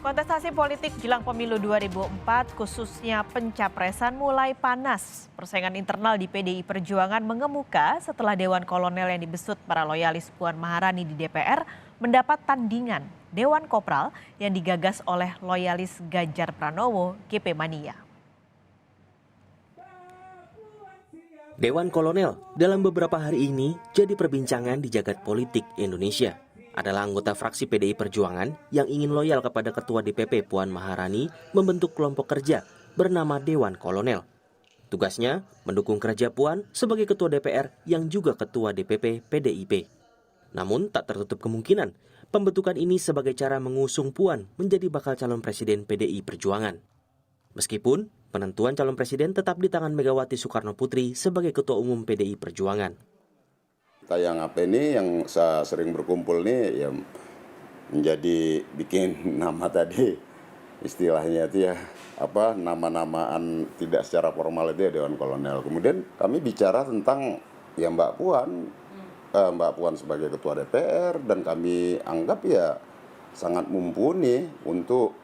Kontestasi politik jelang pemilu 2004 khususnya pencapresan mulai panas. Persaingan internal di PDI Perjuangan mengemuka setelah Dewan Kolonel yang dibesut para loyalis Puan Maharani di DPR mendapat tandingan Dewan Kopral yang digagas oleh loyalis Ganjar Pranowo GP Mania. Dewan Kolonel dalam beberapa hari ini jadi perbincangan di jagat politik Indonesia. Adalah anggota fraksi PDI Perjuangan yang ingin loyal kepada Ketua DPP Puan Maharani membentuk kelompok kerja bernama Dewan Kolonel. Tugasnya mendukung kerja Puan sebagai Ketua DPR yang juga Ketua DPP PDIP. Namun tak tertutup kemungkinan pembentukan ini sebagai cara mengusung Puan menjadi bakal calon presiden PDI Perjuangan. Meskipun penentuan calon presiden tetap di tangan Megawati Soekarno Putri sebagai Ketua Umum PDI Perjuangan. Kita yang yang sering berkumpul nih ya menjadi bikin nama tadi istilahnya itu ya nama-namaan tidak secara formal itu ya Dewan Kolonel. Kemudian kami bicara tentang ya Mbak Puan sebagai Ketua DPR dan kami anggap ya sangat mumpuni untuk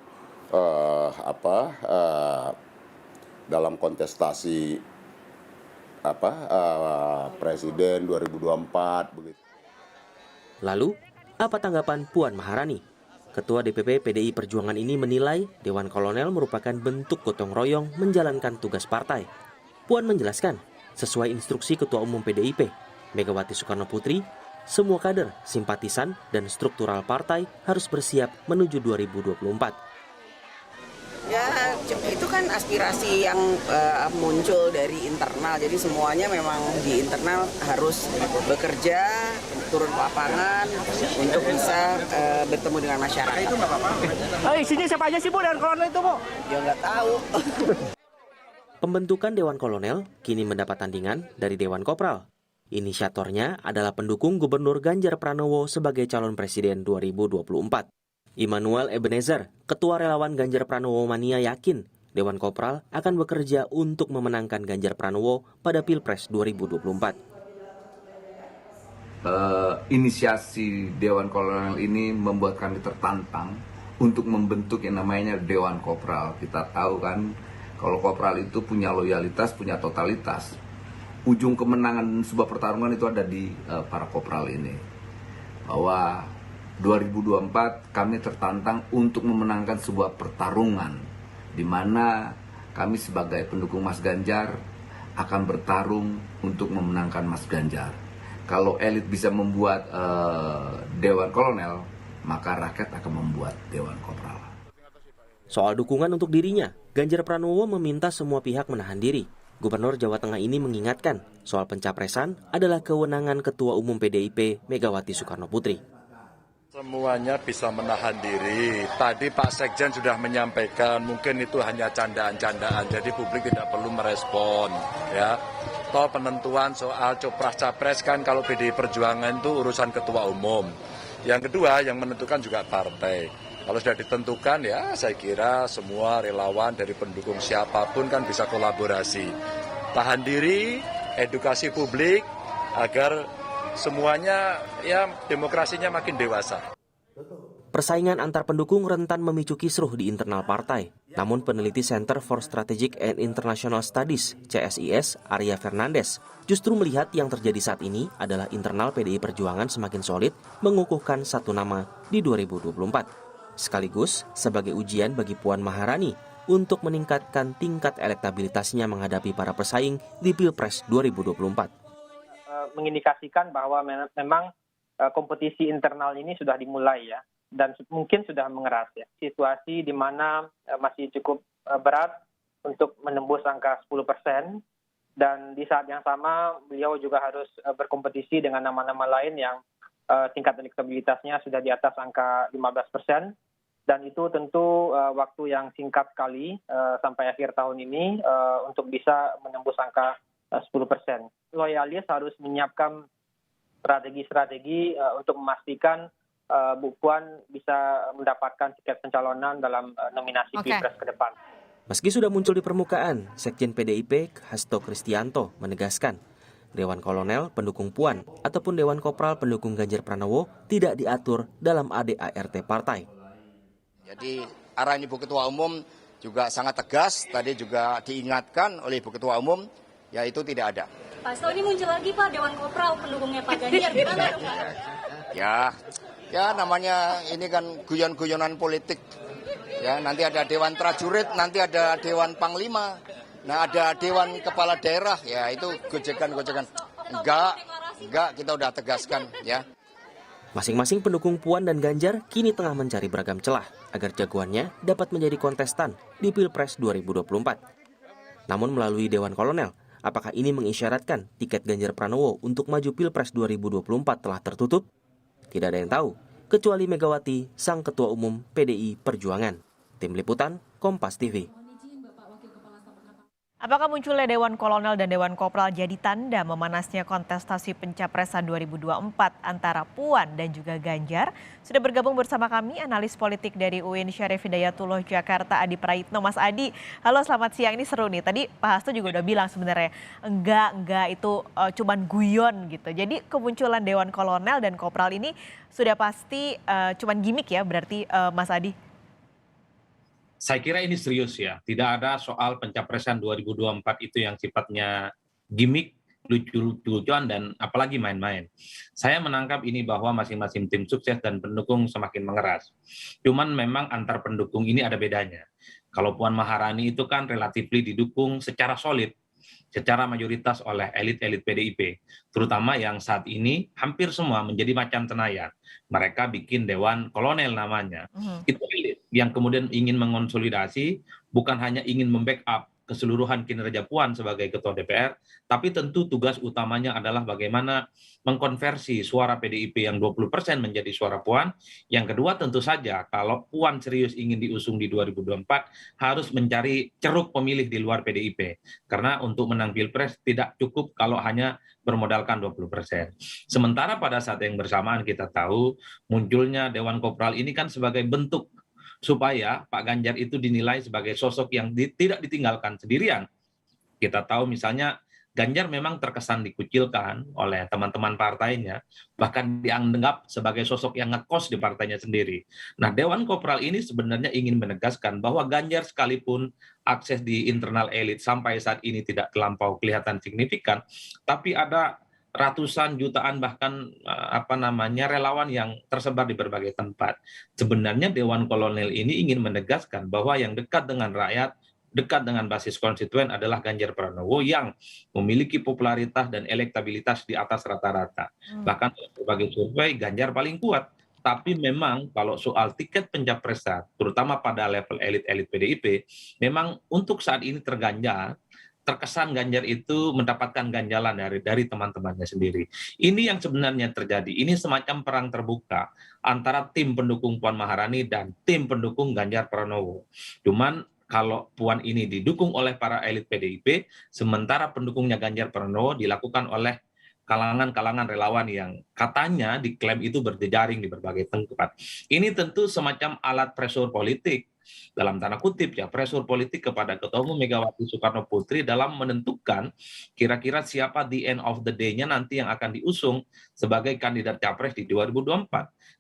dalam kontestasi presiden 2024 begitu. Lalu, apa tanggapan Puan Maharani? Ketua DPP PDI Perjuangan ini menilai Dewan Kolonel merupakan bentuk gotong royong menjalankan tugas partai. Puan menjelaskan, sesuai instruksi Ketua Umum PDIP, Megawati Soekarno Putri, semua kader, simpatisan, dan struktural partai harus bersiap menuju 2024. Ya, itu kan aspirasi yang muncul dari internal. Jadi semuanya memang di internal harus bekerja, turun ke lapangan untuk bisa bertemu dengan masyarakat. Itu nggak apa-apa. Isinya siapa aja sih Bu Dewan Kolonel itu Bu? Ya nggak tahu. Pembentukan Dewan Kolonel kini mendapat tandingan dari Dewan Kopral. Inisiatornya adalah pendukung Gubernur Ganjar Pranowo sebagai calon presiden 2024. Immanuel Ebenezer, Ketua Relawan Ganjar Pranowo Mania yakin Dewan Kopral akan bekerja untuk memenangkan Ganjar Pranowo pada Pilpres 2024. Inisiasi Dewan Kolonel ini membuat kami tertantang untuk membentuk yang namanya Dewan Kopral. Kita tahu kan kalau Kopral itu punya loyalitas, punya totalitas. Ujung kemenangan sebuah pertarungan itu ada di para Kopral ini. Bahwa 2024 kami tertantang untuk memenangkan sebuah pertarungan di mana kami sebagai pendukung Mas Ganjar akan bertarung untuk memenangkan Mas Ganjar. Kalau elit bisa membuat Dewan Kolonel, maka rakyat akan membuat Dewan Kopral. Soal dukungan untuk dirinya, Ganjar Pranowo meminta semua pihak menahan diri. Gubernur Jawa Tengah ini mengingatkan soal pencapresan adalah kewenangan Ketua Umum PDIP Megawati Soekarno Putri. Semuanya bisa menahan diri. Tadi Pak Sekjen sudah menyampaikan mungkin itu hanya candaan-candaan, jadi publik tidak perlu merespon. Ya, toh penentuan soal capres-capres kan kalau PDI Perjuangan itu urusan Ketua Umum. Yang kedua yang menentukan juga partai. Kalau sudah ditentukan ya saya kira semua relawan dari pendukung siapapun kan bisa kolaborasi. Tahan diri, edukasi publik agar semuanya ya demokrasinya makin dewasa. Persaingan antar pendukung rentan memicu kisruh di internal partai. Namun peneliti Center for Strategic and International Studies CSIS Arya Fernandes justru melihat yang terjadi saat ini adalah internal PDI Perjuangan semakin solid mengukuhkan satu nama di 2024. Sekaligus sebagai ujian bagi Puan Maharani untuk meningkatkan tingkat elektabilitasnya menghadapi para pesaing di Pilpres 2024. Mengindikasikan bahwa memang kompetisi internal ini sudah dimulai ya, dan mungkin sudah mengeras ya. Situasi di mana masih cukup berat untuk menembus angka 10%, dan di saat yang sama beliau juga harus berkompetisi dengan nama-nama lain yang tingkat elektabilitasnya sudah di atas angka 15%, dan itu tentu waktu yang singkat sekali sampai akhir tahun ini untuk bisa menembus angka 10%. Loyalis harus menyiapkan strategi-strategi untuk memastikan Bu Puan bisa mendapatkan tiket pencalonan dalam nominasi Pilpres ke depan. Meski sudah muncul di permukaan, Sekjen PDIP Hasto Kristianto menegaskan Dewan Kolonel pendukung Puan ataupun Dewan Kopral pendukung Ganjar Pranowo tidak diatur dalam ADART partai. Jadi arahan Ibu Ketua Umum juga sangat tegas, tadi juga diingatkan oleh Ibu Ketua Umum, yaitu tidak ada. Pak Hasto, ini muncul lagi Pak Dewan Kopral pendukungnya Pak Ganjar, gimana dong Pak? Ya namanya ini kan guyon-guyonan politik. Ya, nanti ada Dewan Prajurit, nanti ada Dewan Panglima, nah ada Dewan Kepala Daerah, ya itu gojekan-gojekan. Enggak, kita udah tegaskan ya. Masing-masing pendukung Puan dan Ganjar kini tengah mencari beragam celah agar jagoannya dapat menjadi kontestan di Pilpres 2024. Namun melalui Dewan Kolonel, apakah ini mengisyaratkan tiket Ganjar Pranowo untuk maju Pilpres 2024 telah tertutup? Tidak ada yang tahu, kecuali Megawati, sang Ketua Umum PDI Perjuangan. Tim Liputan, Kompas TV. Apakah munculnya Dewan Kolonel dan Dewan Kopral jadi tanda memanasnya kontestasi pencapresan 2024 antara Puan dan juga Ganjar? Sudah bergabung bersama kami analis politik dari UIN Syarif Hidayatullah Jakarta, Adi Praitno. Mas Adi, halo selamat siang. Ini seru nih. Tadi Pak Hasto juga udah bilang sebenarnya enggak itu cuman guyon gitu. Jadi kemunculan Dewan Kolonel dan Kopral ini sudah pasti cuman gimmick ya berarti Mas Adi? Saya kira ini serius ya, tidak ada soal pencapresan 2024 itu yang sifatnya gimmick, lucu-lucuan dan apalagi main-main. Saya menangkap ini bahwa masing-masing tim sukses dan pendukung semakin mengeras. Cuman memang antar pendukung ini ada bedanya. Kalau Puan Maharani itu kan relatif didukung secara solid, secara mayoritas oleh elit-elit PDIP, terutama yang saat ini hampir semua menjadi macan tenayan. Mereka bikin Dewan Kolonel namanya. Itu elit yang kemudian ingin mengonsolidasi, bukan hanya ingin membackup keseluruhan kinerja Puan sebagai Ketua DPR, tapi tentu tugas utamanya adalah bagaimana mengkonversi suara PDIP yang 20% menjadi suara Puan. Yang kedua tentu saja kalau Puan serius ingin diusung di 2024 harus mencari ceruk pemilih di luar PDIP. Karena untuk menang Pilpres tidak cukup kalau hanya bermodalkan 20%. Sementara pada saat yang bersamaan kita tahu munculnya Dewan Kopral ini kan sebagai bentuk supaya Pak Ganjar itu dinilai sebagai sosok yang tidak ditinggalkan sendirian. Kita tahu misalnya Ganjar memang terkesan dikucilkan oleh teman-teman partainya, bahkan dianggap sebagai sosok yang ngekos di partainya sendiri. Nah, Dewan Kopral ini sebenarnya ingin menegaskan bahwa Ganjar sekalipun akses di internal elit sampai saat ini tidak terlampau kelihatan signifikan, tapi ada ratusan jutaan bahkan relawan yang tersebar di berbagai tempat. Sebenarnya Dewan Kolonel ini ingin menegaskan bahwa yang dekat dengan rakyat, dekat dengan basis konstituen adalah Ganjar Pranowo yang memiliki popularitas dan elektabilitas di atas rata-rata. Bahkan berbagai survei Ganjar paling kuat. Tapi memang kalau soal tiket pencapresan, terutama pada level elit-elit PDIP, memang untuk saat ini terkesan Ganjar itu mendapatkan ganjalan dari teman-temannya sendiri. Ini yang sebenarnya terjadi. Ini semacam perang terbuka antara tim pendukung Puan Maharani dan tim pendukung Ganjar Pranowo. Cuman kalau Puan ini didukung oleh para elit PDIP, sementara pendukungnya Ganjar Pranowo dilakukan oleh kalangan-kalangan relawan yang katanya diklaim itu berjejaring di berbagai tempat. Ini tentu semacam alat pressure politik, dalam tanda kutip ya, pressure politik kepada Ketua Umum Megawati Soekarno Putri dalam menentukan kira-kira siapa the end of the day-nya nanti yang akan diusung sebagai kandidat capres di 2024.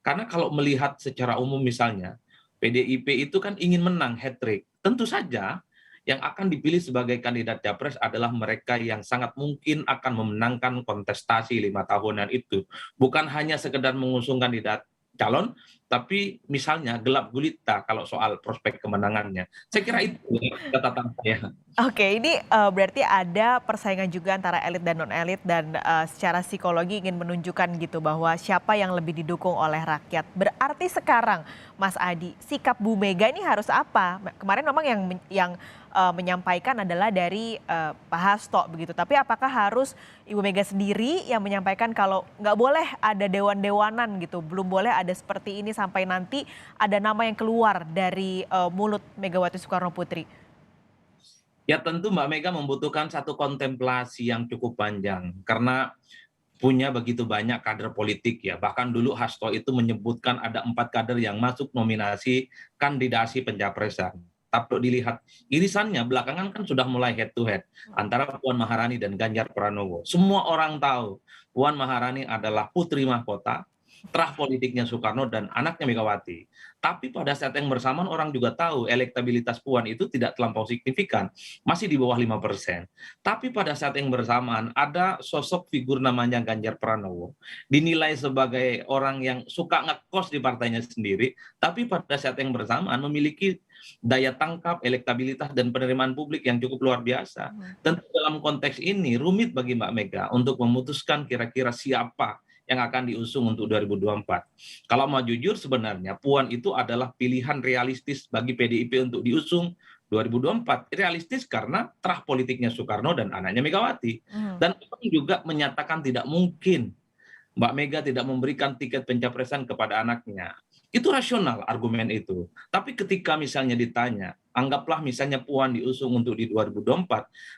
Karena kalau melihat secara umum misalnya, PDIP itu kan ingin menang hat-trick. Tentu saja yang akan dipilih sebagai kandidat capres adalah mereka yang sangat mungkin akan memenangkan kontestasi 5 tahunan itu. Bukan hanya sekedar mengusung kandidat calon, tapi misalnya gelap gulita kalau soal prospek kemenangannya. Saya kira itu catatan saya. Oke, ini berarti ada persaingan juga antara elit dan non-elit dan secara psikologi ingin menunjukkan gitu bahwa siapa yang lebih didukung oleh rakyat. Berarti sekarang Mas Adi, sikap Bu Mega ini harus apa? Kemarin memang yang menyampaikan adalah dari Pak Hasto begitu. Tapi apakah harus Ibu Mega sendiri yang menyampaikan kalau nggak boleh ada dewan-dewanan gitu, belum boleh ada seperti ini sampai nanti ada nama yang keluar dari mulut Megawati Soekarno Putri? Ya tentu Mbak Mega membutuhkan satu kontemplasi yang cukup panjang karena punya begitu banyak kader politik ya. Bahkan dulu Hasto itu menyebutkan ada 4 kader yang masuk nominasi kandidasi pencapresan. Tapi dilihat irisannya belakangan kan sudah mulai head to head antara Puan Maharani dan Ganjar Pranowo. Semua orang tahu Puan Maharani adalah putri mahkota, terah politiknya Soekarno dan anaknya Megawati. Tapi pada saat yang bersamaan orang juga tahu elektabilitas Puan itu tidak terlampau signifikan, masih di bawah 5%. Tapi pada saat yang bersamaan ada sosok figur namanya Ganjar Pranowo, dinilai sebagai orang yang suka ngekos di partainya sendiri, tapi pada saat yang bersamaan memiliki daya tangkap, elektabilitas, dan penerimaan publik yang cukup luar biasa. Tentu dalam konteks ini rumit bagi Mbak Mega untuk memutuskan kira-kira siapa yang akan diusung untuk 2024. Kalau mau jujur sebenarnya Puan itu adalah pilihan realistis bagi PDIP untuk diusung 2024. Realistis karena terah politiknya Soekarno dan anaknya Megawati. Dan orang juga menyatakan tidak mungkin Mbak Mega tidak memberikan tiket pencapresan kepada anaknya. Itu rasional argumen itu. Tapi ketika misalnya ditanya, anggaplah misalnya Puan diusung untuk di 2024,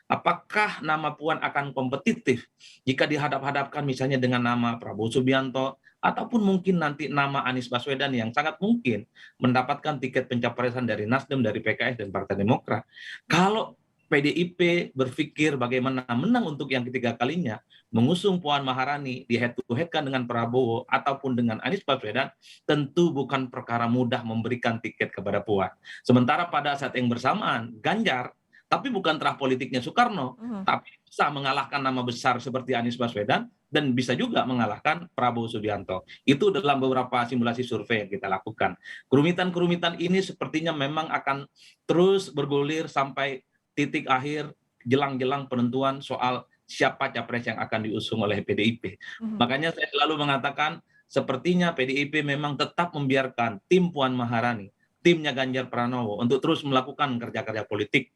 apakah nama Puan akan kompetitif jika dihadap-hadapkan misalnya dengan nama Prabowo Subianto, ataupun mungkin nanti nama Anies Baswedan yang sangat mungkin mendapatkan tiket pencapresan dari Nasdem, dari PKS, dan Partai Demokrat. Kalau PDIP berpikir bagaimana menang untuk yang ketiga kalinya, mengusung Puan Maharani di head-to-head-kan dengan Prabowo ataupun dengan Anies Baswedan, tentu bukan perkara mudah memberikan tiket kepada Puan. Sementara pada saat yang bersamaan, Ganjar, tapi bukan terah politiknya Soekarno, tapi bisa mengalahkan nama besar seperti Anies Baswedan, dan bisa juga mengalahkan Prabowo Subianto. Itu dalam beberapa simulasi survei yang kita lakukan. Kerumitan-kerumitan ini sepertinya memang akan terus bergulir sampai titik akhir jelang-jelang penentuan soal siapa capres yang akan diusung oleh PDIP. Makanya saya selalu mengatakan sepertinya PDIP memang tetap membiarkan tim Puan Maharani, timnya Ganjar Pranowo untuk terus melakukan kerja-kerja politik,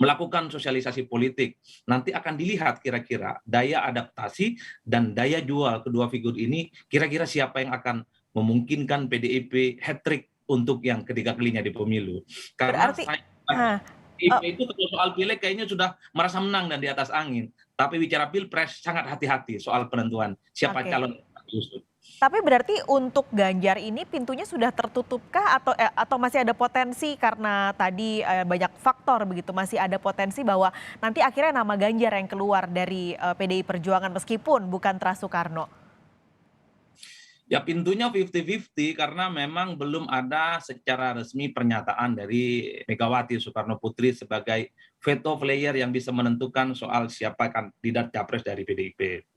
melakukan sosialisasi politik. Nanti akan dilihat kira-kira daya adaptasi dan daya jual kedua figur ini, kira-kira siapa yang akan memungkinkan PDIP hat-trick untuk yang ketiga kalinya di pemilu. Karena Berarti, PDIP itu kalau soal pileg kayaknya sudah merasa menang dan di atas angin. Tapi bicara pilpres sangat hati-hati soal penentuan siapa calon yang akan diusung. Tapi berarti untuk Ganjar ini pintunya sudah tertutupkah atau masih ada potensi karena tadi banyak faktor begitu, masih ada potensi bahwa nanti akhirnya nama Ganjar yang keluar dari PDI Perjuangan meskipun bukan terah Soekarno? Ya pintunya 50-50 karena memang belum ada secara resmi pernyataan dari Megawati Soekarno Putri sebagai veto player yang bisa menentukan soal siapa kandidat capres dari PDIP.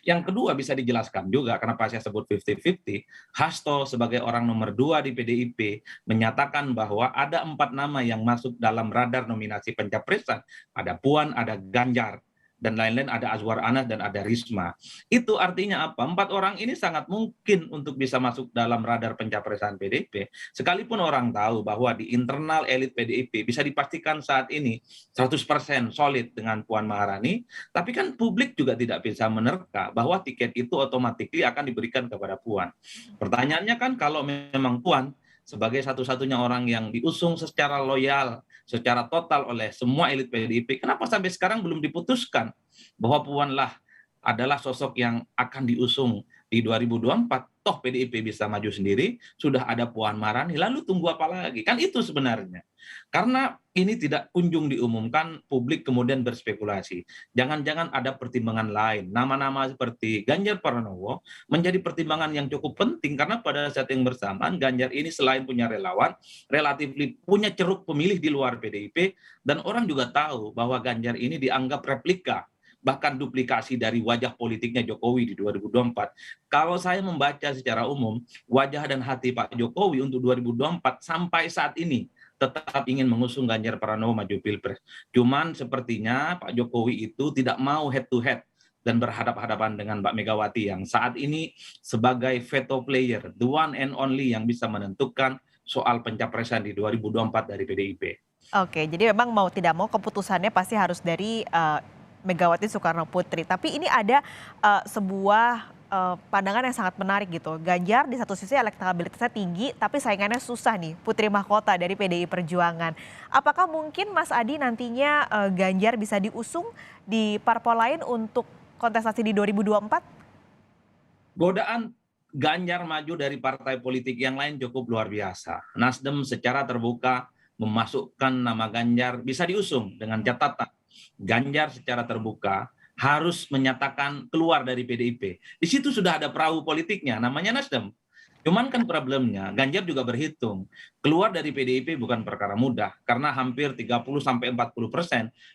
Yang kedua bisa dijelaskan juga kenapa saya sebut 50-50. Hasto sebagai orang nomor 2 di PDIP menyatakan bahwa ada 4 nama yang masuk dalam radar nominasi pencapresan. Ada Puan, ada Ganjar, dan lain-lain, ada Azwar Anas dan ada Risma. Itu artinya apa? 4 orang ini sangat mungkin untuk bisa masuk dalam radar pencapresan PDIP. Sekalipun orang tahu bahwa di internal elit PDIP bisa dipastikan saat ini 100% solid dengan Puan Maharani, tapi kan publik juga tidak bisa menerka bahwa tiket itu otomatis akan diberikan kepada Puan. Pertanyaannya kan kalau memang Puan sebagai satu-satunya orang yang diusung secara loyal, secara total oleh semua elit PDIP, kenapa sampai sekarang belum diputuskan bahwa Puan lah adalah sosok yang akan diusung di 2024? Toh PDIP bisa maju sendiri, sudah ada Puan Maharani, lalu tunggu apa lagi? Kan itu sebenarnya. Karena ini tidak kunjung diumumkan, publik kemudian berspekulasi. Jangan-jangan ada pertimbangan lain. Nama-nama seperti Ganjar Pranowo menjadi pertimbangan yang cukup penting karena pada saat yang bersamaan Ganjar ini selain punya relawan, relatif punya ceruk pemilih di luar PDIP, dan orang juga tahu bahwa Ganjar ini dianggap replika, bahkan duplikasi dari wajah politiknya Jokowi di 2024. Kalau saya membaca secara umum, wajah dan hati Pak Jokowi untuk 2024 sampai saat ini tetap ingin mengusung Ganjar Pranowo maju pilpres. Cuman sepertinya Pak Jokowi itu tidak mau head to head dan berhadapan-hadapan dengan Mbak Megawati yang saat ini sebagai veto player, the one and only yang bisa menentukan soal pencapresan di 2024 dari PDIP. Oke, jadi memang mau tidak mau keputusannya pasti harus dari Megawati Soekarno Putri. Tapi ini ada sebuah pandangan yang sangat menarik gitu. Ganjar di satu sisi elektabilitasnya tinggi, tapi saingannya susah nih, putri mahkota dari PDI Perjuangan. Apakah mungkin Mas Adi nantinya Ganjar bisa diusung di parpol lain untuk kontestasi di 2024? Godaan Ganjar maju dari partai politik yang lain cukup luar biasa. Nasdem secara terbuka memasukkan nama Ganjar bisa diusung dengan catatan Ganjar secara terbuka harus menyatakan keluar dari PDIP. Di situ sudah ada perahu politiknya, namanya Nasdem. Cuman kan problemnya, Ganjar juga berhitung. Keluar dari PDIP bukan perkara mudah, karena hampir 30-40%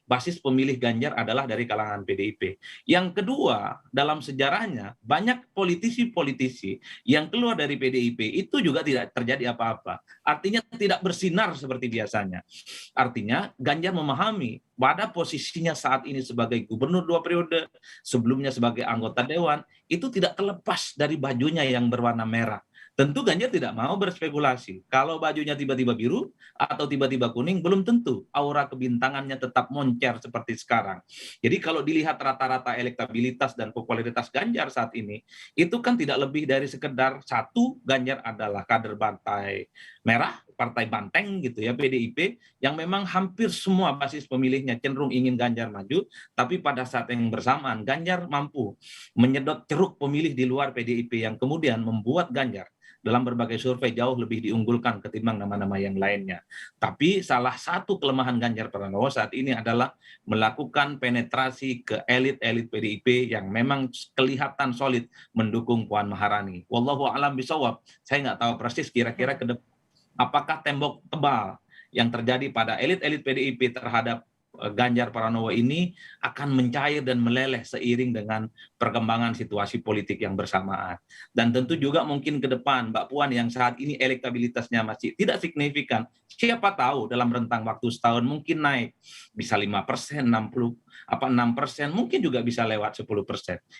basis pemilih Ganjar adalah dari kalangan PDIP. Yang kedua, dalam sejarahnya, banyak politisi-politisi yang keluar dari PDIP itu juga tidak terjadi apa-apa. Artinya tidak bersinar seperti biasanya. Artinya Ganjar memahami pada posisinya saat ini sebagai gubernur 2 periode, sebelumnya sebagai anggota dewan, itu tidak terlepas dari bajunya yang berwarna merah. Tentu Ganjar tidak mau berspekulasi. Kalau bajunya tiba-tiba biru atau tiba-tiba kuning, belum tentu aura kebintangannya tetap moncer seperti sekarang. Jadi kalau dilihat rata-rata elektabilitas dan popularitas Ganjar saat ini, itu kan tidak lebih dari sekedar satu, Ganjar adalah kader partai merah, partai banteng gitu ya, PDIP, yang memang hampir semua basis pemilihnya cenderung ingin Ganjar maju, tapi pada saat yang bersamaan Ganjar mampu menyedot ceruk pemilih di luar PDIP yang kemudian membuat Ganjar dalam berbagai survei jauh lebih diunggulkan ketimbang nama-nama yang lainnya. Tapi salah satu kelemahan Ganjar Pranowo saat ini adalah melakukan penetrasi ke elit-elit PDIP yang memang kelihatan solid mendukung Puan Maharani. Wallahu a'lam bishawab. Saya nggak tahu persis kira-kira ke depan apakah tembok tebal yang terjadi pada elit-elit PDIP terhadap Ganjar Pranowo ini akan mencair dan meleleh seiring dengan perkembangan situasi politik yang bersamaan. Dan tentu juga mungkin ke depan Mbak Puan yang saat ini elektabilitasnya masih tidak signifikan, siapa tahu dalam rentang waktu setahun mungkin naik bisa 5%, 6%, mungkin juga bisa lewat 10%.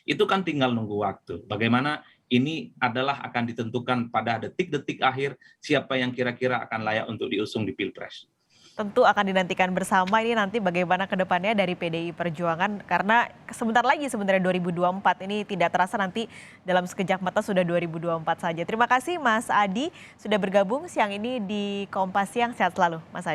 Itu kan tinggal nunggu waktu. Bagaimana ini adalah akan ditentukan pada detik-detik akhir siapa yang kira-kira akan layak untuk diusung di Pilpres. Tentu akan dinantikan bersama ini nanti bagaimana ke depannya dari PDI Perjuangan, karena sebentar lagi sebenarnya 2024 ini tidak terasa nanti dalam sekejap mata sudah 2024 saja. Terima kasih Mas Adi sudah bergabung siang ini di Kompas Siang. Sehat selalu Mas Adi.